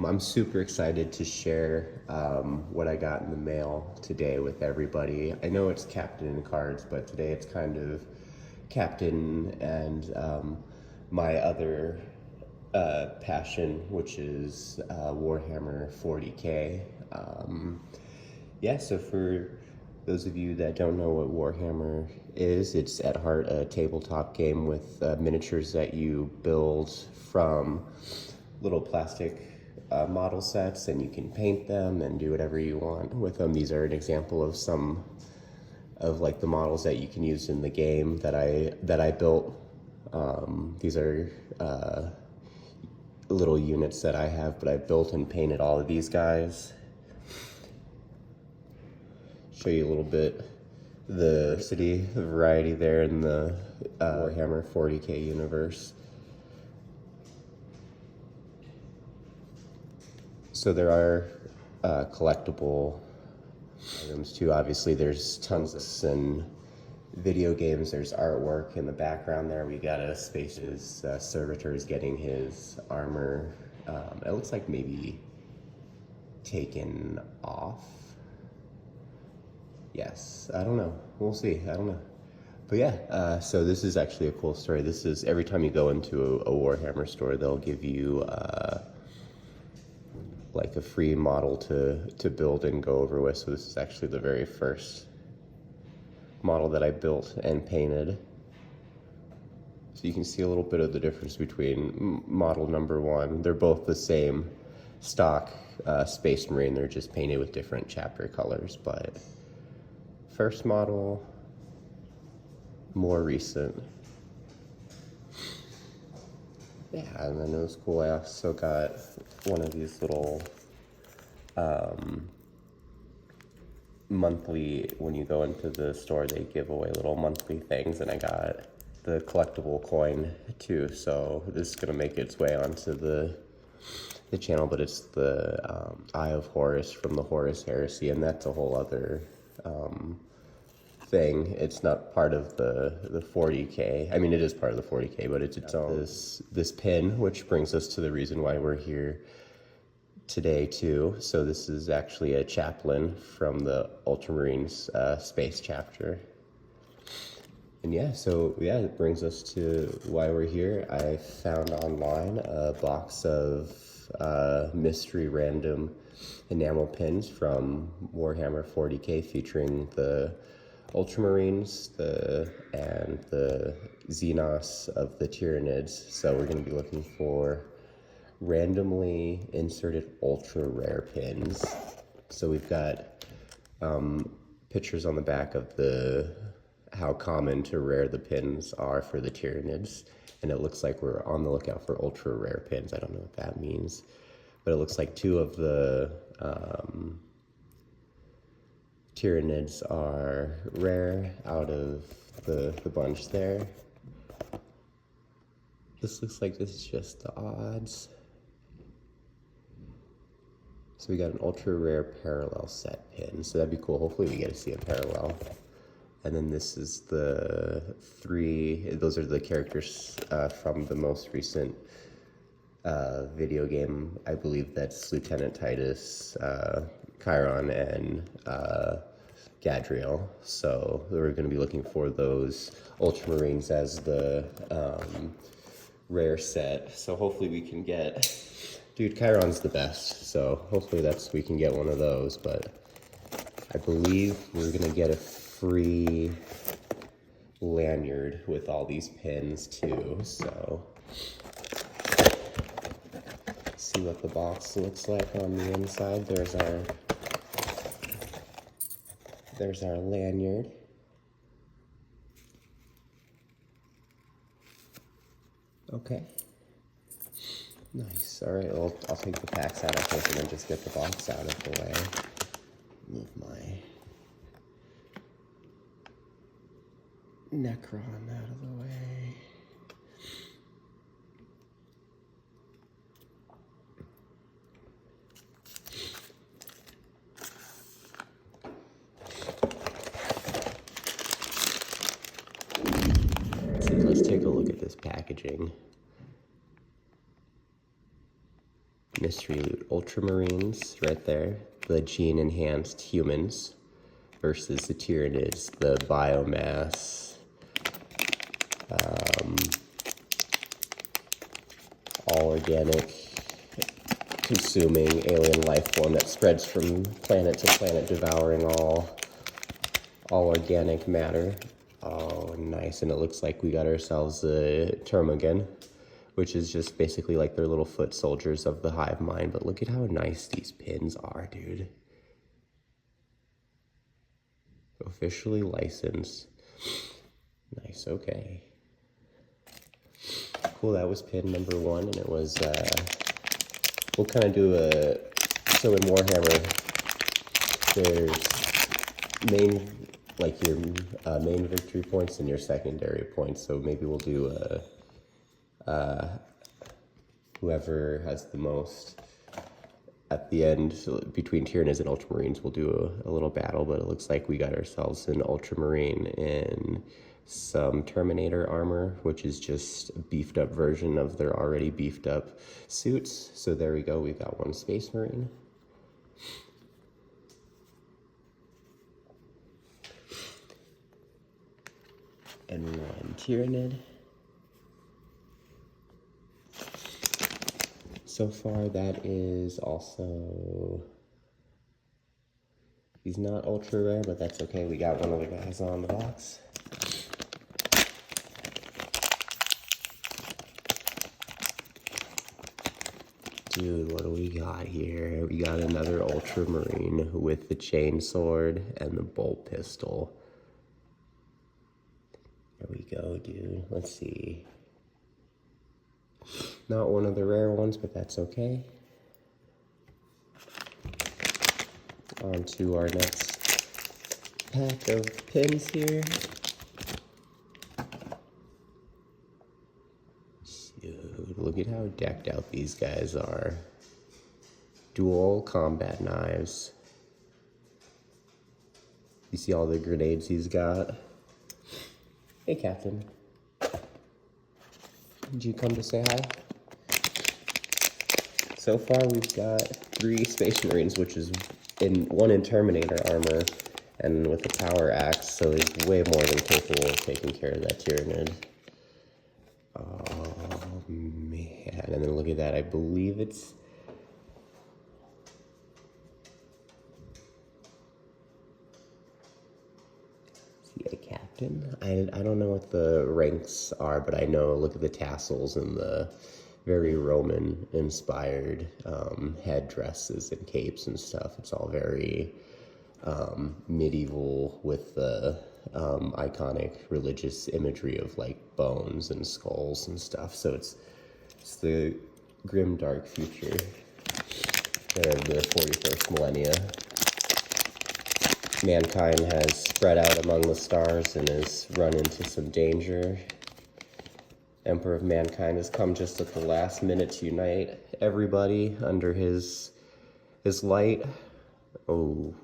I'm super excited to share what I got in the mail today with everybody. I know it's Captain in cards, but today it's kind of Captain and my other passion, which is Warhammer 40K. Yeah, so for those of you that don't know what Warhammer is, it's at heart a tabletop game with miniatures that you build from little plastic model sets, and you can paint them and do whatever you want with them. These are an example of some of like the models that you can use in the game that I built. These are little units that I have, but I built and painted all of these guys. Show you a little bit the variety there in the Warhammer 40K universe. So there are collectible items too. Obviously there's tons in video games. There's artwork in the background there. We got a Space's servitor is getting his armor. It looks like maybe taken off. Yes, I don't know. We'll see. I don't know. But yeah, so this is actually a cool story. This is every time you go into a Warhammer store, they'll give you like a free model to build and go over with. So this is actually the very first model that I built and painted. So you can see a little bit of the difference between model number one. They're both the same stock Space Marine. They're just painted with different chapter colors, but first model, more recent. Yeah, and then it was cool. I also got one of these little monthly, when you go into the store, they give away little monthly things, and I got the collectible coin too. So this is gonna make its way onto the channel, but it's the Eye of Horus from the Horus Heresy, and that's a whole other thing. It's not part of the 40K. I mean, it is part of the 40K, but it's its own. This pin, which brings us to the reason why we're here today too. So this is actually a chaplain from the Ultra Marines space chapter. And yeah, so yeah, it brings us to why we're here. I found online a box of mystery random enamel pins from Warhammer 40K featuring the Ultramarines and the Xenos of the Tyranids. So we're going to be looking for randomly inserted ultra rare pins. So we've got pictures on the back of how common to rare the pins are for the Tyranids, and it looks like we're on the lookout for ultra rare pins. I don't know what that means, but it looks like two of the Tyranids are rare out of the bunch there. This looks like this is just the odds. So we got an ultra rare parallel set pin, so that'd be cool. Hopefully we get to see a parallel. And then this is the those are the characters from the most recent video game. I believe that's Lieutenant Titus, Chiron, and Gadriel. So we're going to be looking for those Ultramarines as the rare set. So hopefully we can get, dude, Chiron's the best. So hopefully we can get one of those. But I believe we're going to get a free lanyard with all these pins too. So see what the box looks like on the inside. There's our lanyard. Okay. Nice. All right, well, I'll take the packs out, I think, and then just get the box out of the way. Move my Necron out of the way. Let's take a look at this packaging. Mystery Loot Ultra Marines right there. The gene enhanced humans versus the Tyranids, the biomass, all organic, consuming alien life form that spreads from planet to planet, devouring all organic matter. Oh, nice. And it looks like we got ourselves a termagant, which is just basically like their little foot soldiers of the hive mind. But look at how nice these pins are, dude. Officially licensed. Nice, okay. Cool, that was pin number 1, and it was, we'll kind of do a, so in Warhammer, there's main, like your main victory points and your secondary points, so maybe we'll do whoever has the most at the end, so between Tyranids and Ultramarines, we'll do a little battle, but it looks like we got ourselves an Ultramarine in some Terminator armor, which is just a beefed up version of their already beefed up suits. So there we go, we've got one Space Marine. And one Tyranid. So far, that is also, he's not ultra rare, but that's okay. We got one of the guys on the box. Dude, what do we got here? We got another Ultramarine with the chain sword and the bolt pistol. There we go, dude. Let's see. Not one of the rare ones, but that's okay. On to our next pack of pins here. Dude, look at how decked out these guys are. Dual combat knives. You see all the grenades he's got? Hey, Captain. Did you come to say hi? So far, we've got 3 Space Marines, which is one in Terminator armor and with a power axe, so he's way more than capable of taking care of that Tyranid. Oh, man. And then look at that. I believe it's... Is he a captain? I don't know what the ranks are, but I know, look at the tassels and the very Roman-inspired headdresses and capes and stuff. It's all very medieval with the iconic religious imagery of like bones and skulls and stuff. So it's the grim dark future of the 41st millennia. Mankind has spread out among the stars and has run into some danger. Emperor of Mankind has come just at the last minute to unite everybody under his light. Oh,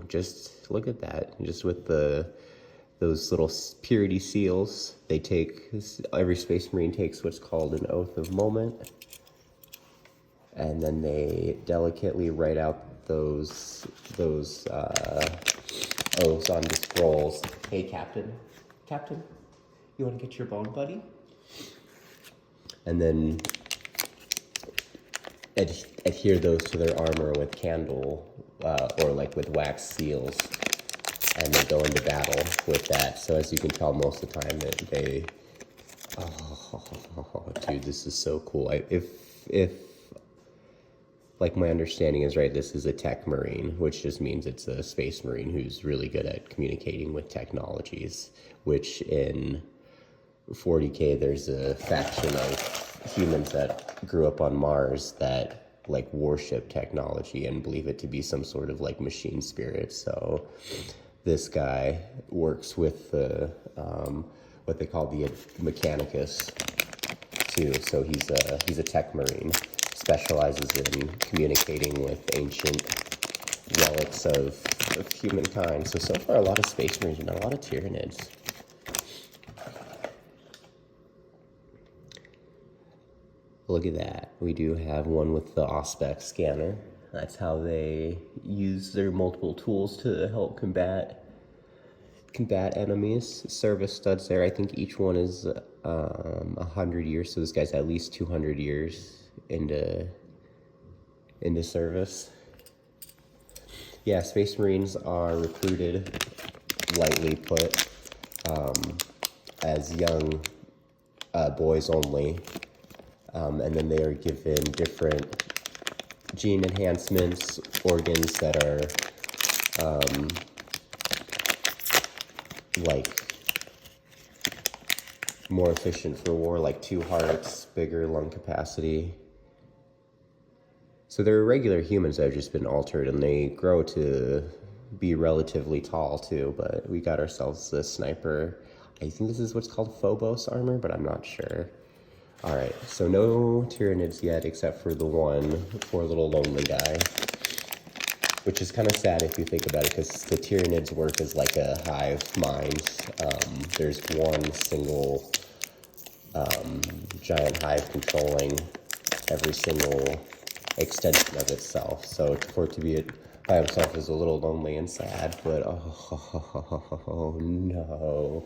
just look at that. Just with those little purity seals, they take, every Space Marine takes what's called an oath of moment. And then they delicately write out those oaths onto scrolls. Hey, Captain, you want to get your bone, buddy? And then adhere those to their armor with candle, or like with wax seals, and they go into battle with that. So as you can tell, most of the time they oh, dude, this is so cool. If like my understanding is right, this is a tech marine, which just means it's a Space Marine who's really good at communicating with technologies, which in 40K, there's a faction of humans that grew up on Mars that like worship technology and believe it to be some sort of like machine spirit. So this guy works with the what they call the Mechanicus too. So he's a tech marine, specializes in communicating with ancient relics of humankind. So far a lot of Space Marines, but not a lot of Tyranids. Look at that. We do have one with the Auspex scanner. That's how they use their multiple tools to help combat enemies. Service studs there. I think each one is 100 years, so this guy's at least 200 years into service. Yeah, Space Marines are recruited, lightly put, as young boys only, and then they are given different gene enhancements, organs that are like more efficient for war, like 2 hearts, bigger lung capacity. So they're regular humans that have just been altered, and they grow to be relatively tall too, but we got ourselves this sniper. I think this is what's called Phobos armor, but I'm not sure. All right, so no Tyranids yet, except for the one poor little lonely guy, which is kind of sad if you think about it, because the Tyranids work as like a hive mind. There's one single giant hive controlling every single extension of itself. So for it to be by himself is a little lonely and sad, but oh no.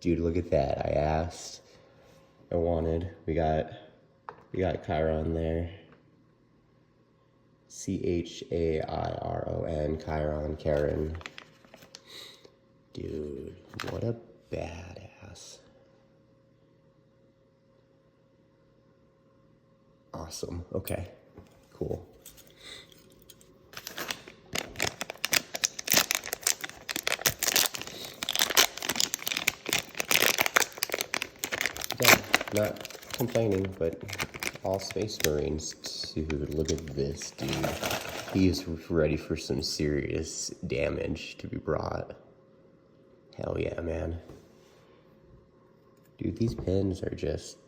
Dude, look at that. I asked, I wanted. We got Chiron there. Chiron, Chiron, Karen. Dude, what a badass. Awesome. Okay, cool. Yeah, not complaining, but all Space Marines. Dude, look at this, dude. He is ready for some serious damage to be brought. Hell yeah, man. Dude, these pins are just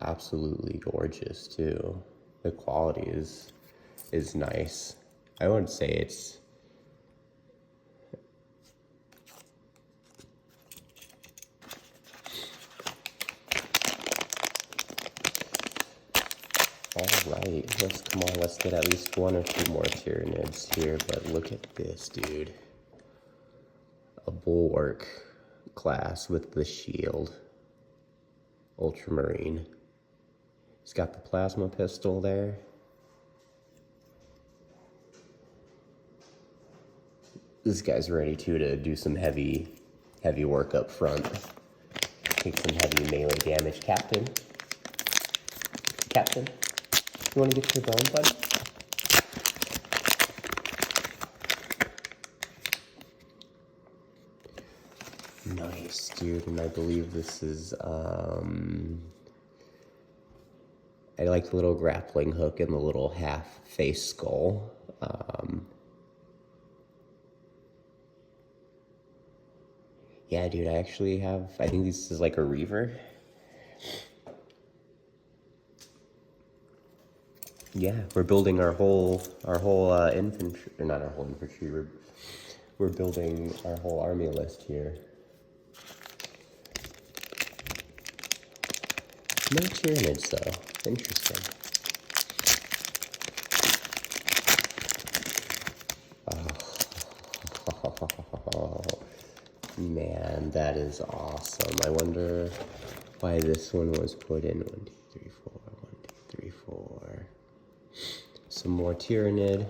absolutely gorgeous too. The quality is nice. I wouldn't say it's alright. Let's get at least 1 or 2 more Tyranids here, but look at this, dude. A Bulwark class with the shield. Ultra Marine. He's got the plasma pistol there. This guy's ready to do some heavy work up front. Take some heavy melee damage. Captain, you want to get to the bone, bud? Nice, dude, and I believe this is, I like the little grappling hook and the little half face skull. Yeah, dude, I actually have, I think this is like a Reaver. Yeah, we're building our whole infantry, or not our whole infantry, we're building our whole army list here. No Tyranids though. Interesting. Oh, man, that is awesome. I wonder why this one was put in. 1, 2, 3, 4. 1, 2, 3, 4. Some more Tyranid.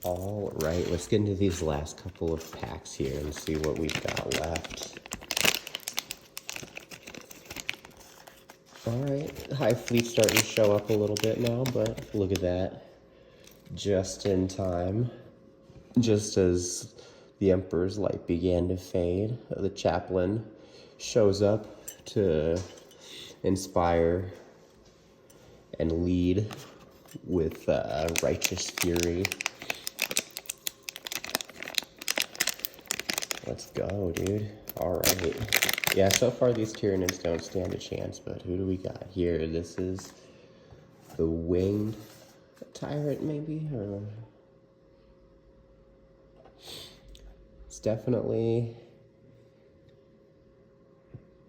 All right, let's get into these last couple of packs here and see what we've got left. All right, Hive Fleet's starting to show up a little bit now, but look at that. Just in time. Just as the Emperor's light began to fade, the chaplain shows up to inspire and lead with righteous fury. Let's go, dude. All right. Yeah, so far these Tyranids don't stand a chance, but who do we got here? This is the winged tyrant, maybe? Or it's definitely...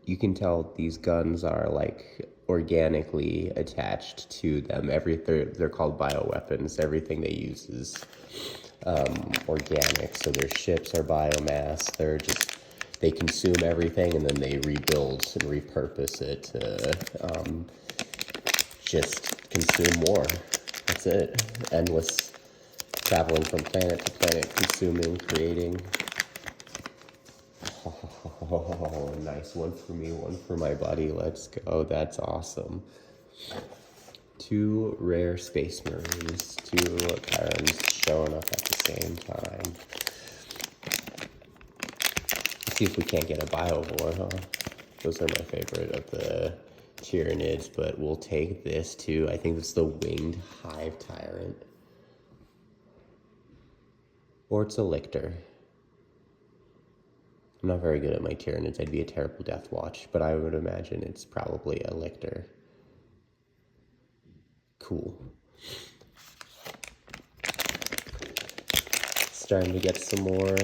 You can tell these guns are like organically attached to them. They're called bioweapons. Everything they use is organic. So their ships are biomass. They consume everything and then they rebuild and repurpose it to just consume more. That's it. Endless traveling from planet to planet, consuming, creating. Oh, nice. One for me, one for my buddy. Let's go. That's awesome. 2 rare Space Marines, 2 Tyrants showing up at the same time. Let's see if we can't get a Biovore, huh? Those are my favorite of the Tyranids, but we'll take this too. I think it's the Winged Hive Tyrant. Or it's a Lictor. I'm not very good at my Tyranids. I'd be a terrible Death Watch, but I would imagine it's probably a Lictor. Cool. Starting to get some more,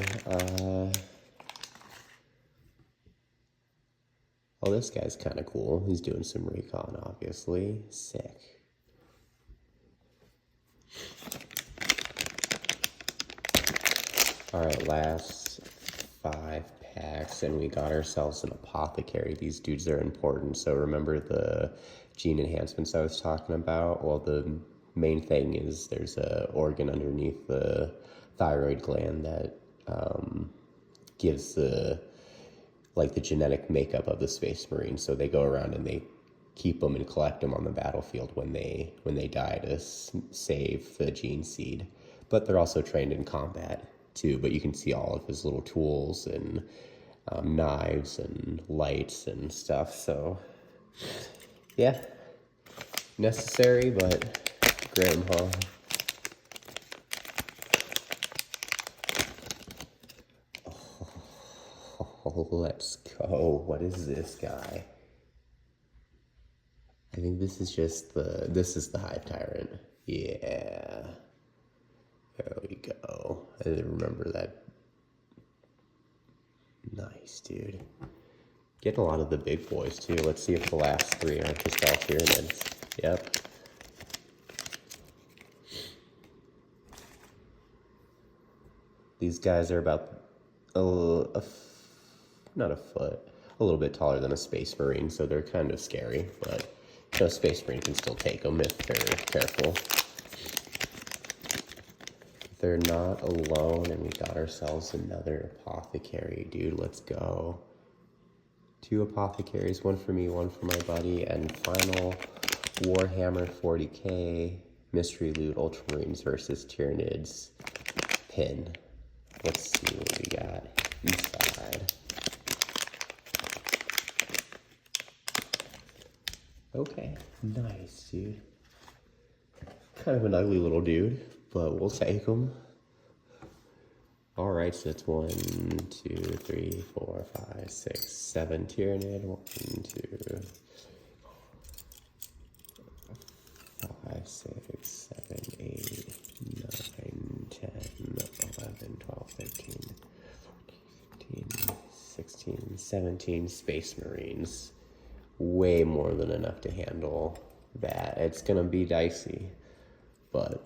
oh, this guy's kind of cool. He's doing some recon, obviously. Sick. All right, last 5 packs, and we got ourselves an apothecary. These dudes are important. So remember the gene enhancements I was talking about? Well, the main thing is there's a organ underneath the thyroid gland that gives the genetic makeup of the Space Marine. So they go around and they keep them and collect them on the battlefield when they die to save the gene seed. But they're also trained in combat too. But you can see all of his little tools and knives and lights and stuff. So yeah, necessary but grim, huh? Oh, let's go. What is this guy? I think this is just this is the Hive Tyrant. Yeah. There we go. I didn't remember that. Nice, dude. Getting a lot of the big boys, too. Let's see if the last 3 are just all Tyranids. Yep. These guys are about not a foot, a little bit taller than a Space Marine, so they're kind of scary, but a Space Marine can still take them if they're careful. They're not alone, and we got ourselves another apothecary, dude. Let's go. 2 apothecaries, 1 for me, 1 for my buddy, and final Warhammer 40K mystery loot Ultra Marines versus Tyranids pin. Let's see what we got inside. Okay, nice, dude. Kind of an ugly little dude, but we'll take him. All right, so that's 1, 2, 3, 4, 5, 6, 7 Tyranid. 1, 2, 5, 6, 7, 8, 9, 10, 11, 12, 13, 14, 15, 16, 17 Space Marines. Way more than enough to handle that. It's gonna be dicey, but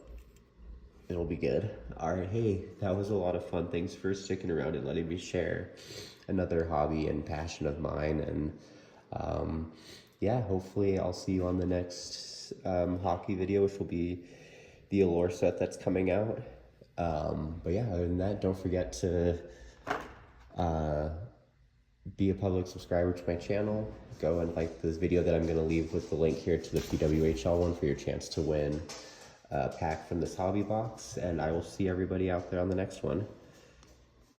it'll be good. All right, hey, that was a lot of fun. Thanks for sticking around and letting me share another hobby and passion of mine. And yeah, hopefully I'll see you on the next hockey video, which will be the Allure set that's coming out. But yeah, other than that, don't forget to be a public subscriber to my channel. Go and like this video that I'm going to leave with the link here to the PWHL one for your chance to win a pack from this hobby box. And I will see everybody out there on the next one.